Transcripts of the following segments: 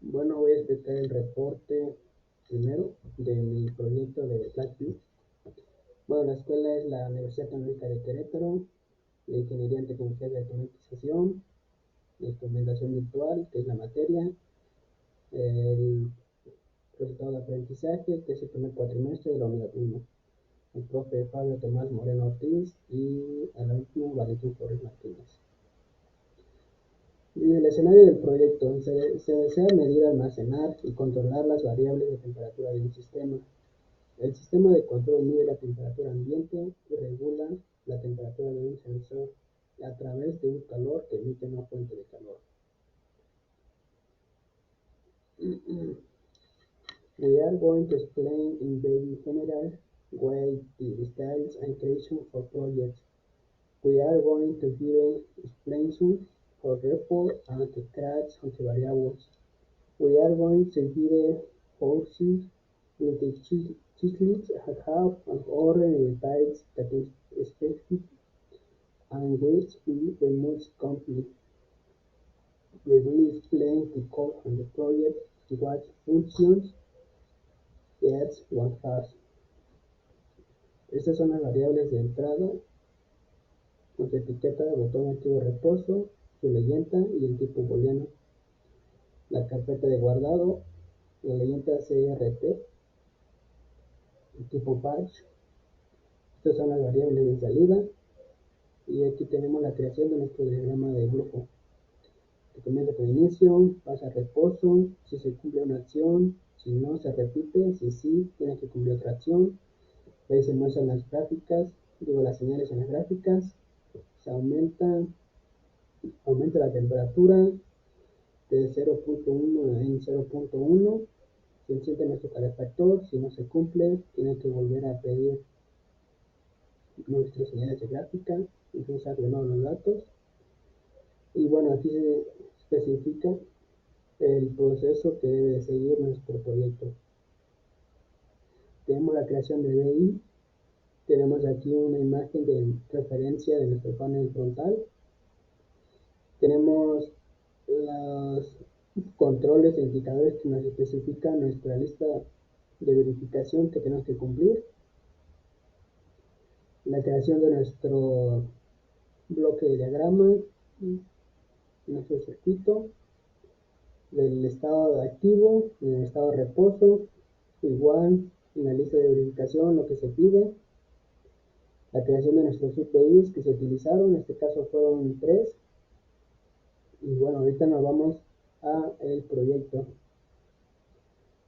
Bueno, voy a explicar el reporte primero de mi proyecto de Blackview. Bueno, la escuela es la Universidad Tecnológica de Querétaro, la Ingeniería en Tecnología de Automatización, la Instrumentación Virtual, que es la materia, el resultado de aprendizaje, que es el primer cuatrimestre de la unidad 1, el profe Fabio Tomás Moreno Ortiz y el alumno Valentín Flores Martínez. En el escenario del proyecto se desea medir, almacenar y controlar las variables de temperatura de un sistema. El sistema de control mide la temperatura ambiente y regula la temperatura de un sensor a través de un calor que emite una fuente de calor. We are going to explain in very general way the styles and creation for projects. We are going to give explanation for report and the cracks and the variables. We are going to give forces with the checklist have an order in types that is specific and which we must complete. We will explain the code and the project, what functions it one has. Estas son las variables de entrada con su etiqueta de botón activo reposo, su leyenda y el tipo booleano. La carpeta de guardado, la leyenda CRT, el tipo batch. Estas son las variables de salida. Y aquí tenemos la creación de nuestro diagrama de flujo. Que comienza con inicio, pasa a reposo, si se cumple una acción, si no se repite, si sí, tiene que cumplir otra acción. Ahí se muestran las gráficas, las señales en las gráficas, se aumenta la temperatura de 0.1 en 0.1, se enciende nuestro calefactor, si no se cumple, tiene que volver a pedir nuestras señales de gráfica y usar de nuevo los datos. Y bueno, aquí se especifica el proceso que debe de seguir nuestro proyecto. Tenemos la creación de BI, tenemos aquí una imagen de referencia de nuestro panel frontal, tenemos los controles e indicadores que nos especifican nuestra lista de verificación que tenemos que cumplir, la creación de nuestro bloque de diagrama, nuestro circuito, del estado activo, en el estado de reposo, igual en la lista de verificación lo que se pide, la creación de nuestros UPIs que se utilizaron, en este caso fueron 3, y bueno, ahorita nos vamos a el proyecto.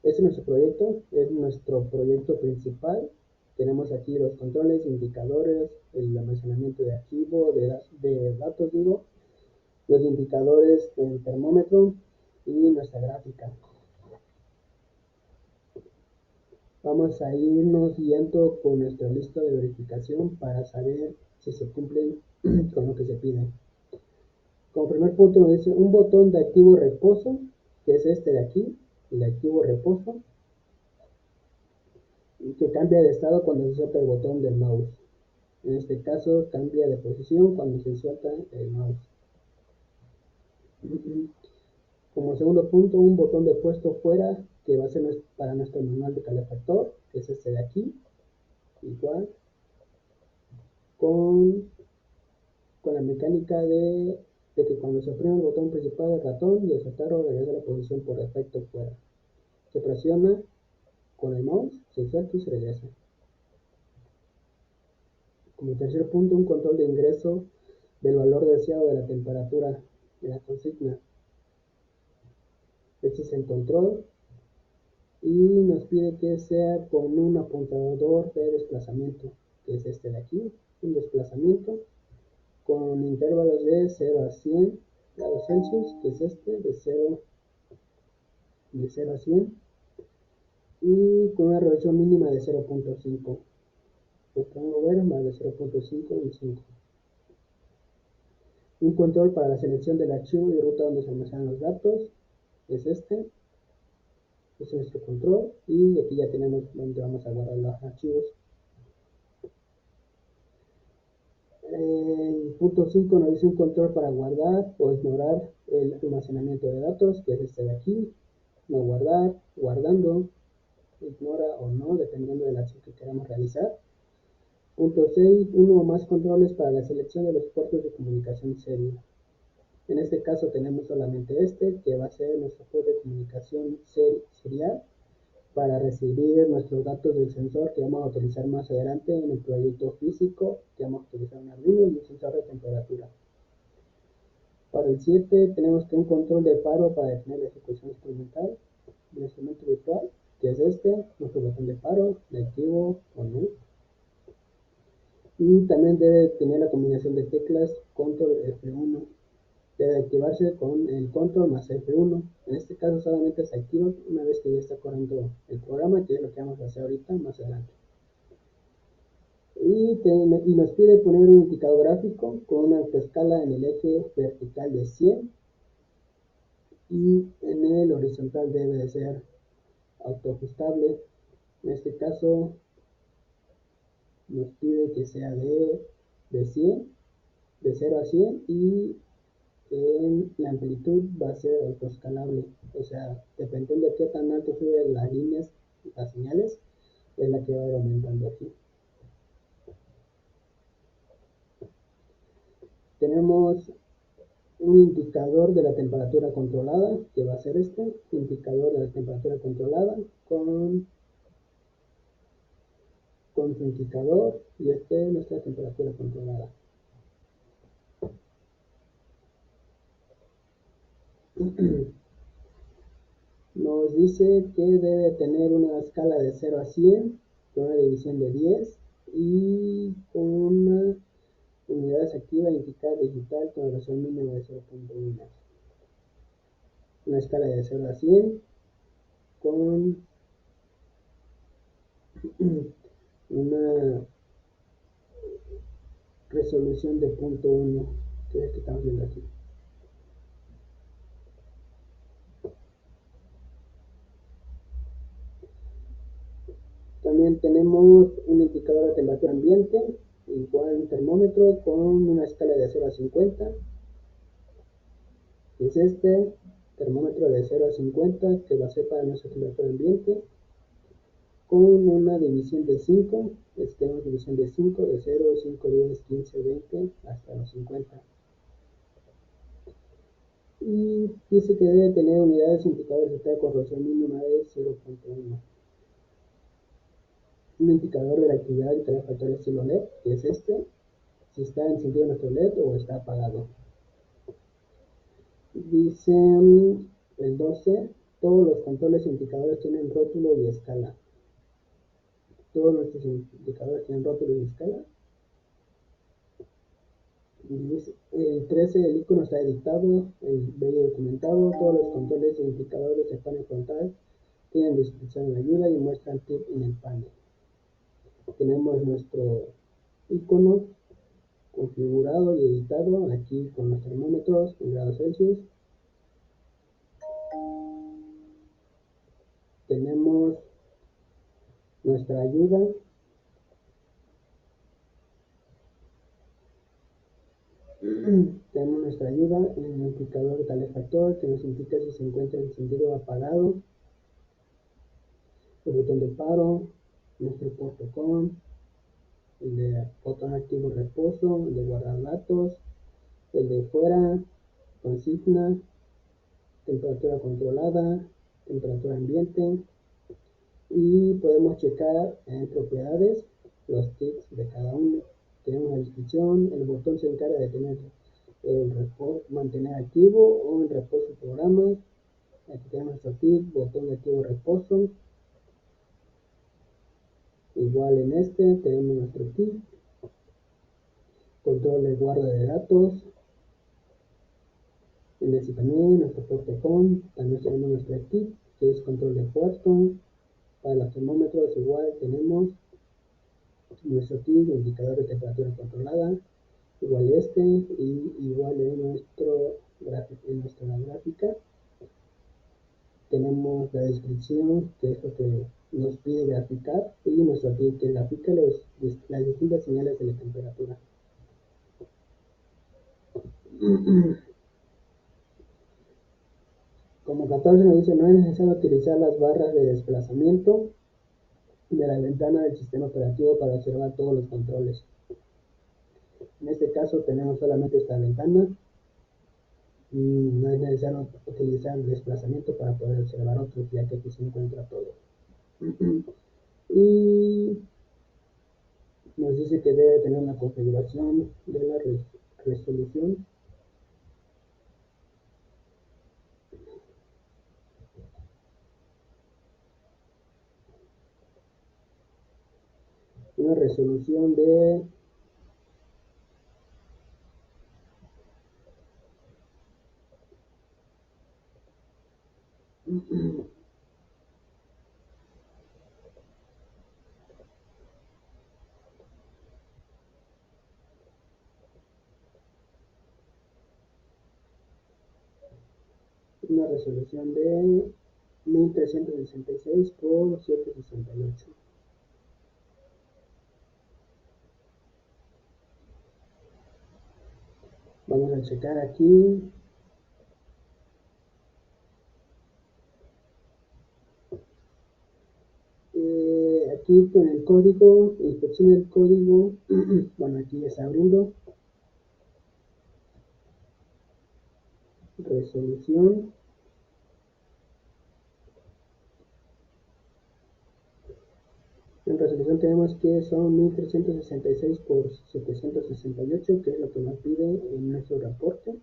Este es nuestro proyecto principal. Tenemos aquí los controles, indicadores, el almacenamiento de archivo, de datos, los indicadores del termómetro y nuestra gráfica. Vamos a irnos guiando con nuestra lista de verificación para saber si se cumplen con lo que se pide. Como primer punto nos dice un botón de activo reposo, que es este de aquí, el activo reposo, que cambia de estado cuando se suelta el botón del mouse. En este caso cambia de posición cuando se suelta el mouse. Como segundo punto, un botón de puesto fuera, que va a ser para nuestro manual de calefactor, que es este de aquí, igual, con la mecánica de que cuando se oprime el botón principal del ratón y el soltarlo regresa a la posición por defecto fuera. Se presiona con el mouse, se suelta y se regresa. Como tercer punto, un control de ingreso del valor deseado de la temperatura de la consigna. Este es el control y nos pide que sea con un apuntador de desplazamiento, que es este de aquí, un desplazamiento con intervalos de 0 a 100 grados Celsius, que es este, de 0 a 100, y con una revolución mínima de 0.5. Lo pongo ver más de 0.5 y 5. Un control para la selección del archivo y ruta donde se almacenan los datos, es este. Es nuestro control y aquí ya tenemos donde vamos a guardar los archivos. punto 5 nos dice un control para guardar o ignorar el almacenamiento de datos, que es este de aquí. No guardar, guardando, ignora o no, dependiendo de la acción que queramos realizar. Punto 6, uno o más controles para la selección de los puertos de comunicación serie. En este caso tenemos solamente este, que va a ser nuestro puerto de comunicación serial para recibir nuestros datos del sensor que vamos a utilizar más adelante en el proyecto físico, que vamos a utilizar un Arduino y un sensor de temperatura. Para el 7 tenemos que un control de paro para detener la ejecución instrumental del instrumento virtual, que es este, nuestro botón de paro, de activo o no. Y también debe tener la combinación de teclas control F1. Debe activarse con el control más F1. En este caso solamente se activa una vez que ya está corriendo el programa, que es lo que vamos a hacer ahorita más adelante. Y nos pide poner un indicador gráfico con una autoescala en el eje vertical de 100 y en el horizontal debe de ser autoajustable. En este caso nos pide que sea de 100, de 0 a 100, y en la amplitud va a ser autoescalable, o sea, dependiendo de qué tan alto suben las líneas, las señales, es la que va a ir aumentando aquí. Tenemos un indicador de la temperatura controlada, que va a ser este, indicador de la temperatura controlada con su indicador, y este es nuestra temperatura controlada. Nos dice que debe tener una escala de 0 a 100 con una división de 10 y con una unidad activa indicar digital con resolución mínima de 0.1. Una escala de 0 a 100 con una resolución de 0.1, que es el que estamos viendo aquí. También tenemos un indicador de temperatura ambiente, igual un termómetro con una escala de 0 a 50. Es este termómetro de 0 a 50 que va a ser para nuestra temperatura ambiente, con una división de 5. Tenemos división de 5, de 0, 5, 10, 15, 20 hasta los 50. Y dice que debe tener unidades indicadores de corrosión mínima de 0.1. Un indicador de la actividad del calefactor estilo LED, que es este, si está encendido nuestro LED o está apagado. Dice el 12, todos los controles e indicadores tienen rótulo y escala. Todos nuestros indicadores tienen rótulo y escala. El 13, el icono está editado, el bello documentado, todos los controles e indicadores de panel frontal tienen descripción en ayuda y muestran tip en el panel. Tenemos nuestro icono configurado y editado aquí con los termómetros en grados Celsius. Tenemos nuestra ayuda. Tenemos nuestra ayuda en el indicador de calefactor que nos indica si se encuentra encendido o apagado. El botón de paro, nuestro puerto con, el de botón activo reposo, el de guardar datos, el de fuera, consigna, temperatura controlada, temperatura ambiente, y podemos checar en propiedades los tips de cada uno. Tenemos la descripción, el botón se encarga de tener mantener activo o en reposo programas. Aquí tenemos nuestro tip, botón de activo reposo. Igual en este tenemos nuestro tip, control de guarda de datos. En este también nuestro puerto con, también tenemos nuestro tip, que es control de puerto. Para los termómetros igual tenemos nuestro tip, indicador de temperatura controlada, igual este, y igual en nuestra gráfica tenemos la descripción, que es lo que nos pide graficar, y nuestro tip que grafica las distintas señales de la temperatura. Como 14 nos dice, no es necesario utilizar las barras de desplazamiento de la ventana del sistema operativo para observar todos los controles. En este caso tenemos solamente esta ventana y no es necesario utilizar el desplazamiento para poder observar otros, ya que aquí se encuentra todo. Y nos dice que debe tener una configuración de la resolución. Una resolución de una resolución de 1366 por 768. Vamos a checar aquí. Aquí con el código, inspección del código. Bueno, aquí ya está abriendo. Resolución. En resolución tenemos que son 1366 por 768, que es lo que nos pide en nuestro reporte.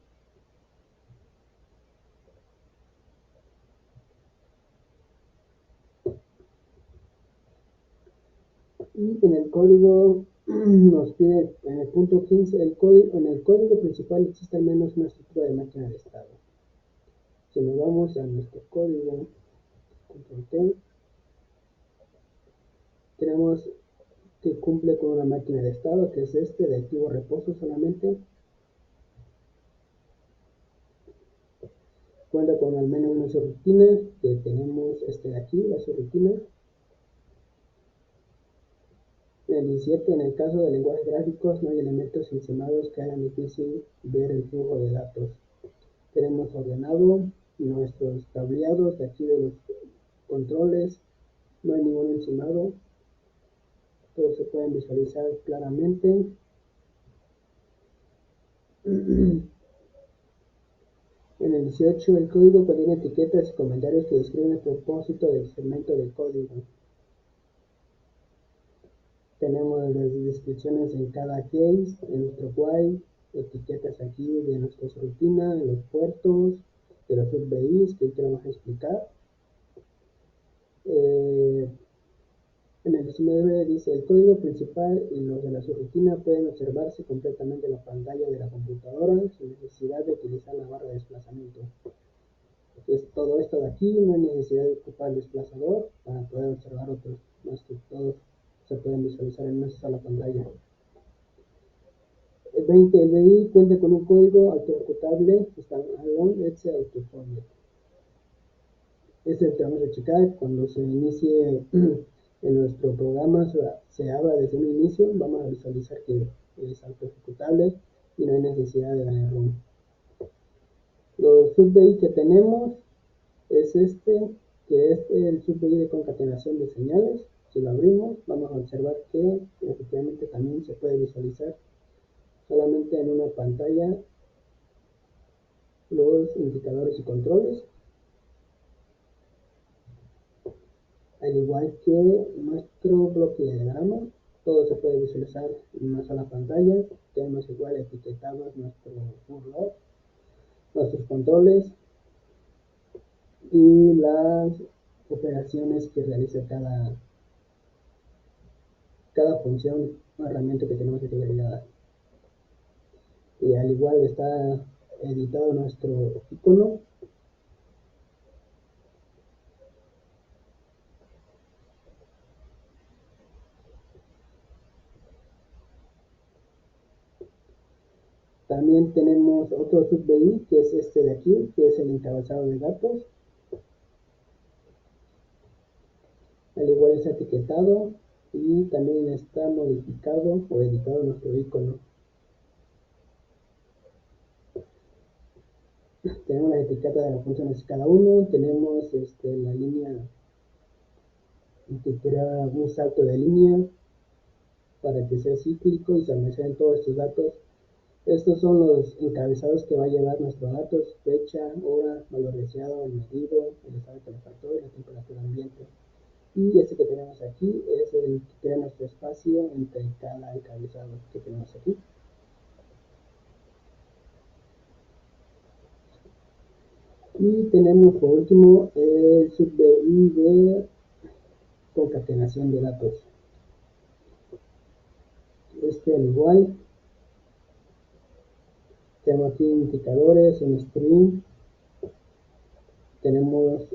Y en el código nos pide en el punto 15, en el código principal existe al menos una estructura de máquina de estado. Si nos vamos a nuestro código, control T, tenemos que cumple con una máquina de estado, que es este de activo reposo solamente. Cuenta con al menos una subrutina, que tenemos este de aquí, la subrutina. En el 17, en el caso de lenguajes gráficos, no hay elementos encimados que hagan difícil ver el flujo de datos. Tenemos ordenado nuestros tableados de aquí de los controles, no hay ningún encimado, todos se pueden visualizar claramente. En el 18, el código contiene etiquetas y comentarios que describen el propósito del segmento de código. Tenemos las descripciones en cada case, en nuestro while, etiquetas aquí de nuestras rutinas, de los puertos, de los UBIs que ahorita vamos a explicar. En el 19 dice, el código principal y los de la subrutina pueden observarse completamente en la pantalla de la computadora sin necesidad de utilizar la barra de desplazamiento. Es todo esto de aquí, no hay necesidad de ocupar el desplazador para poder observar otros, más que todos se pueden visualizar en una sola pantalla. El 20, el BI cuenta con un código auto-ejecutable standalone Exe Autoformat. Este es el que vamos a checar cuando se inicie en nuestro programa, se abra desde un inicio, vamos a visualizar que es auto-ejecutable y no hay necesidad de darle run. Los sub-BI que tenemos es este, que es el sub-BI de concatenación de señales. Si lo abrimos, vamos a observar que efectivamente también se puede visualizar solamente en una pantalla los indicadores y controles, al igual que nuestro bloque de diagrama, todo se puede visualizar en una sola pantalla. Tenemos igual etiquetados nuestro log, nuestros controles y las operaciones que realiza cada función o herramienta que tenemos aquí agregada. Y al igual está editado nuestro icono. También tenemos otro sub-BI, que es este de aquí, que es el encabezado de datos. Al igual está etiquetado y también está modificado o editado nuestro icono. Tenemos las etiquetas de las funciones cada uno, tenemos la línea que crea un salto de línea para que sea cíclico y se almacenen todos estos datos. Estos son los encabezados que va a llevar nuestros datos: fecha, hora, valor deseado, el medido, el estado calefactor y la temperatura ambiente. Y este que tenemos aquí es el que crea nuestro espacio entre cada encabezado que tenemos aquí. Y tenemos por último el subDI de concatenación de datos. Al igual, tenemos aquí indicadores, un string, tenemos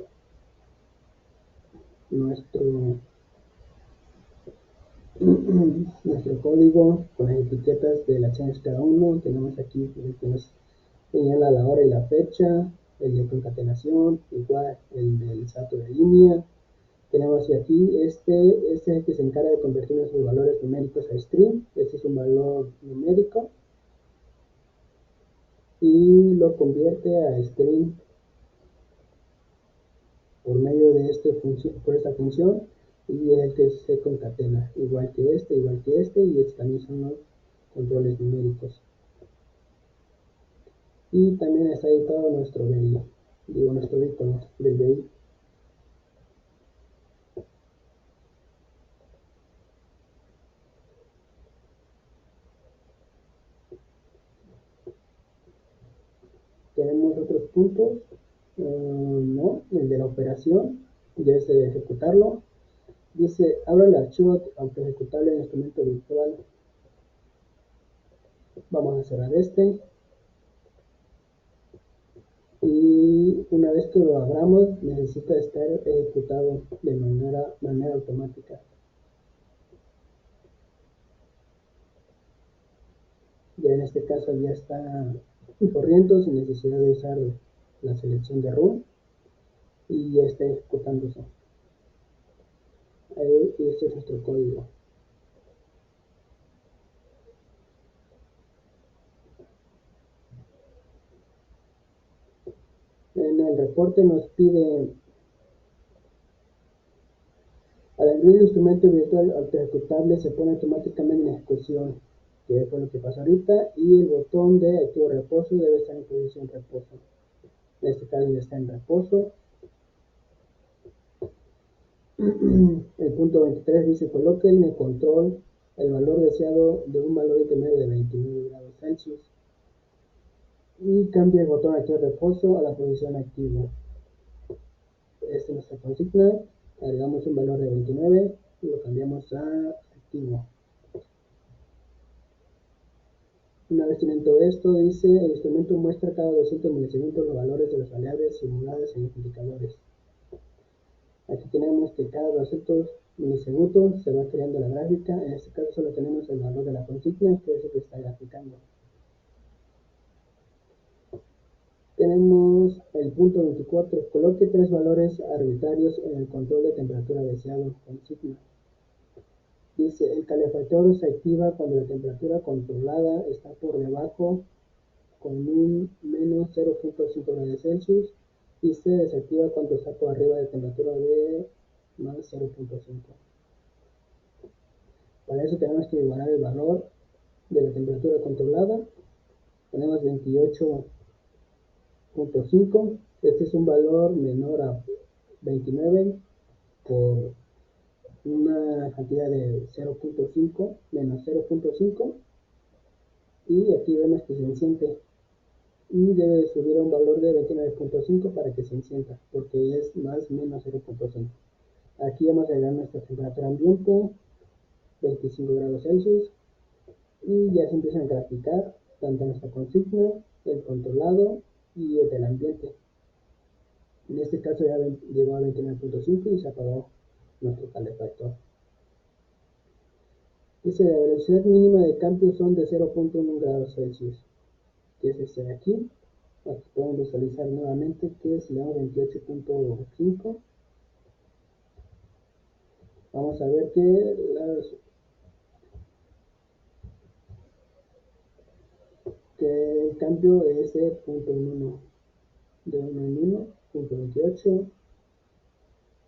nuestro código con las etiquetas de las acciones cada uno. Tenemos aquí el que nos señala la hora y la fecha, el de concatenación, igual el del salto de línea. Tenemos aquí este es el que se encarga de convertir nuestros valores numéricos a string. Este es un valor numérico y lo convierte a string por medio de por esta función, y es el que se concatena, igual que este, y estos también son los controles numéricos. Y también está editado nuestro BI, nuestro icono del BI. Tenemos otros puntos, no, el de la operación, ya es de ejecutarlo. Dice, abra el archivo autoejecutable en instrumento virtual. Vamos a cerrar este. Y una vez que lo abramos, necesita estar ejecutado de manera automática. Ya en este caso ya está corriendo sin necesidad de usar la selección de run, y ya está ejecutándose. Y este es nuestro código. En el reporte nos pide: al abrir el instrumento virtual autoejecutable se pone automáticamente en ejecución, que fue lo que pasó ahorita, y el botón de activo reposo debe estar en posición reposo. En este caso ya está en reposo. El punto 23 dice: coloque en el control el valor deseado de un valor intermedio de 29 grados Celsius y cambie el botón activo reposo a la posición activo. Esta es nuestra consigna. Agregamos un valor de 29 y lo cambiamos a activo. Una vez teniendo todo esto, dice: el instrumento muestra cada 200 milisegundos los valores de las variables simuladas en los indicadores. Aquí tenemos que cada 200 milisegundos se va creando la gráfica. En este caso solo tenemos el valor de la consigna, que es el que está graficando. Tenemos el punto 24, coloque 3 valores arbitrarios en el control de temperatura deseado, consigna. Dice: el calefactor se activa cuando la temperatura controlada está por debajo con un menos 0.5 grados Celsius, y se desactiva cuando está por arriba de temperatura de más 0.5. Para eso tenemos que igualar el valor de la temperatura controlada. Tenemos 28.5. Este es un valor menor a 29 por una cantidad de 0.5 menos 0.5, y aquí vemos que se enciende, y debe subir a un valor de 29.5 para que se encienda, porque es más menos 0.5. Aquí vamos a agregar nuestra temperatura ambiente, 25 grados Celsius, y ya se empiezan a graficar tanto nuestra consigna, el controlado y el del ambiente. En este caso ya llegó a 29.5 y se apagó nuestro calefactor. Dice: la velocidad mínima de cambio son de 0.1 grados Celsius, que es este de aquí. Aquí podemos visualizar nuevamente que si le damos 28.5, vamos a ver que el cambio es de 0.1. de 1 en 1, punto 28,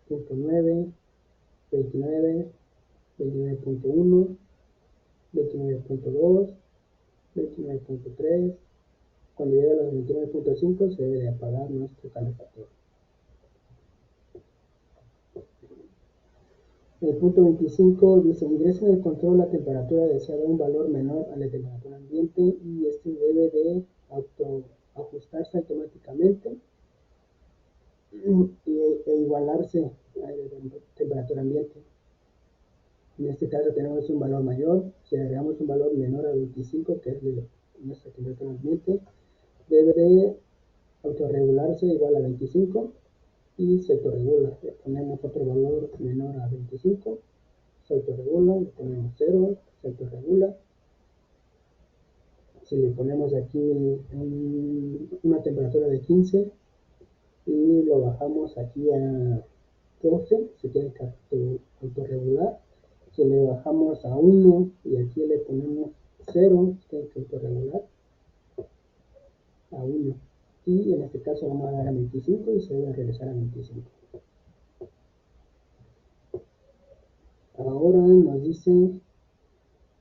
punto 9, 29, 29.1, 29.2, 29.3. Cuando llega a los 29.5 se debe de apagar nuestro calefactor. El punto 25 dice: ingresa en el control la temperatura deseada a un valor menor a la temperatura ambiente y este debe de ajustarse automáticamente e igualarse a la temperatura ambiente. En este caso tenemos un valor mayor. Si agregamos un valor menor a 25, que es de nuestra temperatura ambiente, debe de autorregularse igual a 25 y se autorregula. Le ponemos otro valor menor a 25, se autorregula, le ponemos 0, se autorregula. Si le ponemos aquí una temperatura de 15 y lo bajamos aquí a 12, se tiene que autorregular. Si le bajamos a 1 y aquí le ponemos 0, se tiene que autorregular a 1. Y en este caso vamos a dar a 25 y se debe regresar a 25. Ahora nos dice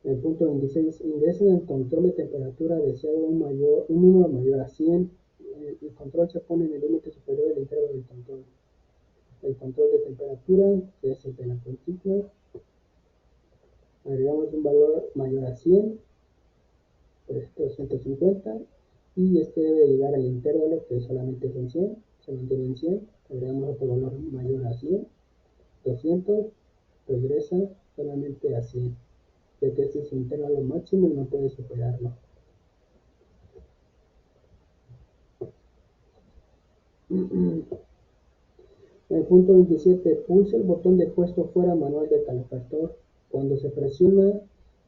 el punto 26, ingresa en el control de temperatura deseado un número mayor a 100. El control se pone en el límite superior del intervalo del control. El control de temperatura, que es el de la partícula, agregamos un valor mayor a 100, por ejemplo 150, y este debe llegar al intervalo que solamente es en 100, se mantiene en 100, agregamos otro valor mayor a 100, 200, regresa solamente a 100, ya que este es su intervalo máximo y no puede superarlo. El punto 27, pulsa el botón de puesto fuera manual del calefactor. Cuando se presiona,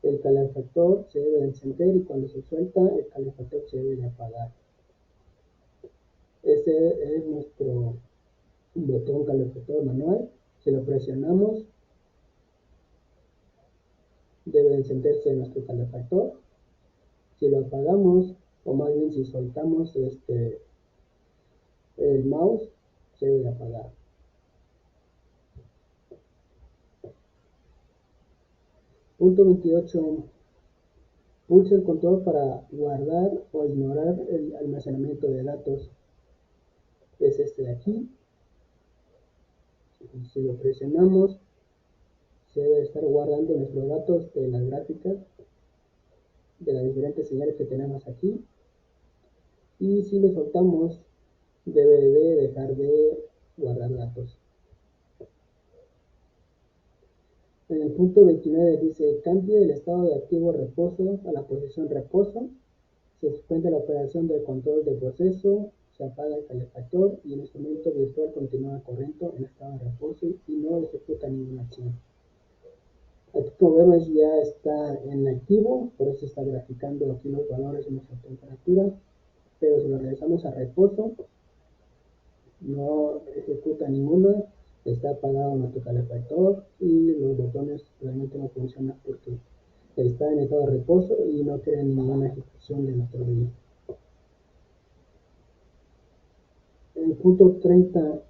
el calefactor se debe encender y cuando se suelta, el calefactor se debe de apagar. Este es nuestro botón calefactor manual. Si lo presionamos, debe encenderse nuestro calefactor. Si lo apagamos, o más bien si soltamos el mouse, se debe de apagar. Punto 28. Pulsa el control para guardar o ignorar el almacenamiento de datos. Es este de aquí. Si lo presionamos, se debe estar guardando nuestros datos de las gráficas, de las diferentes señales que tenemos aquí. Y si lo soltamos, debe de dejar de guardar datos. En el punto 29 dice: cambie el estado de activo reposo a la posición reposo. Se suspende la operación del control de proceso, se apaga el calefactor y el instrumento virtual continúa corriendo en estado de reposo y no ejecuta ninguna acción. Aquí, como vemos, ya está en activo, por eso está graficando aquí los valores de nuestra temperatura, pero si lo regresamos a reposo, no ejecuta ninguna, está apagado nuestro calefactor y los botones realmente no funcionan porque está en estado de reposo y no crea ninguna ejecución de nuestro día. En el punto 30,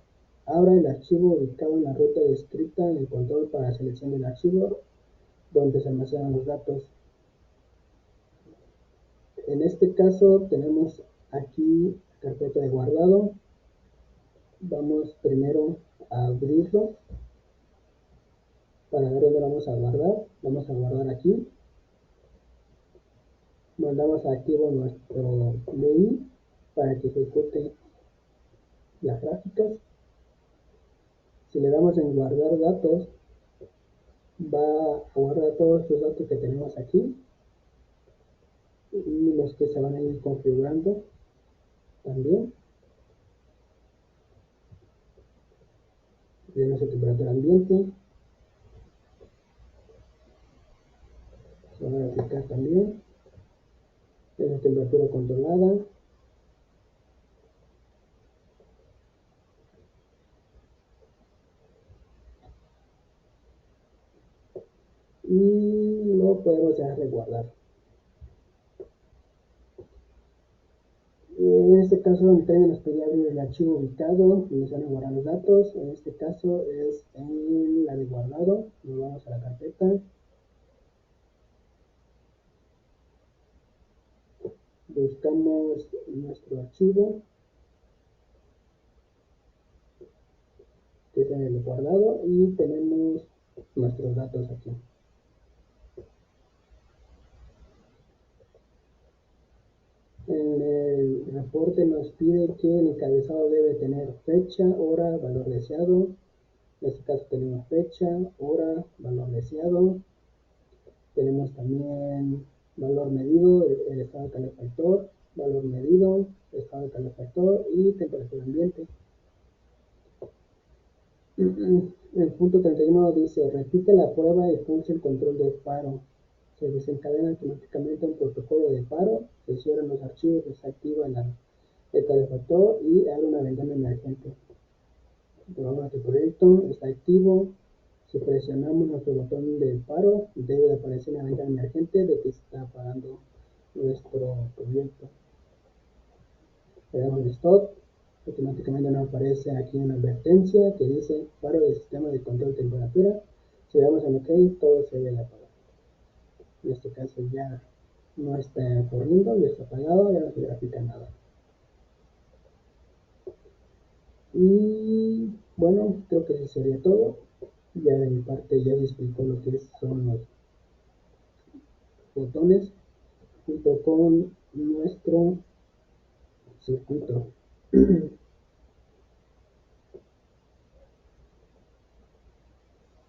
abra el archivo ubicado en la ruta descrita en el control para selección del archivo donde se almacenan los datos. En este caso tenemos aquí carpeta de guardado. Vamos primero a abrirlo para ver dónde vamos a guardar. Vamos a guardar aquí. Mandamos a activo nuestro MIDI para que ejecute las gráficas. Si le damos en guardar datos, va a guardar todos los datos que tenemos aquí y los que se van a ir configurando también. De nuestra temperatura ambiente se van a aplicar también. De la temperatura controlada. Y lo podemos dejar de guardar. En este caso caso, Nintendo nos pedía abrir el archivo ubicado y nos van a guardar los datos. En este caso es en la de guardado. Nos vamos a la carpeta. Buscamos nuestro archivo, que es en el guardado, y tenemos nuestros datos aquí. En el reporte nos pide que el encabezado debe tener fecha, hora, valor deseado. En este caso tenemos fecha, hora, valor deseado. Tenemos también valor medido, el estado de calefactor, valor medido, estado de calefactor y temperatura ambiente. El punto 31 dice, repite la prueba y pulsa el control de paro. Se desencadena automáticamente un protocolo de paro, se cierran los archivos, se activa el calefactor y abre una ventana emergente. Vamos a tu proyecto, está activo. Si presionamos nuestro botón del paro, debe aparecer una ventana emergente de que se está apagando nuestro proyecto. Le damos stop, automáticamente nos aparece aquí una advertencia que dice paro del sistema de control de temperatura. Si le damos en OK, todo se debe apagar. En este caso ya no está corriendo, ya está apagado, ya no se grafica nada. Y bueno, creo que eso sería todo. Ya de mi parte ya les explico lo que son los botones junto con nuestro circuito.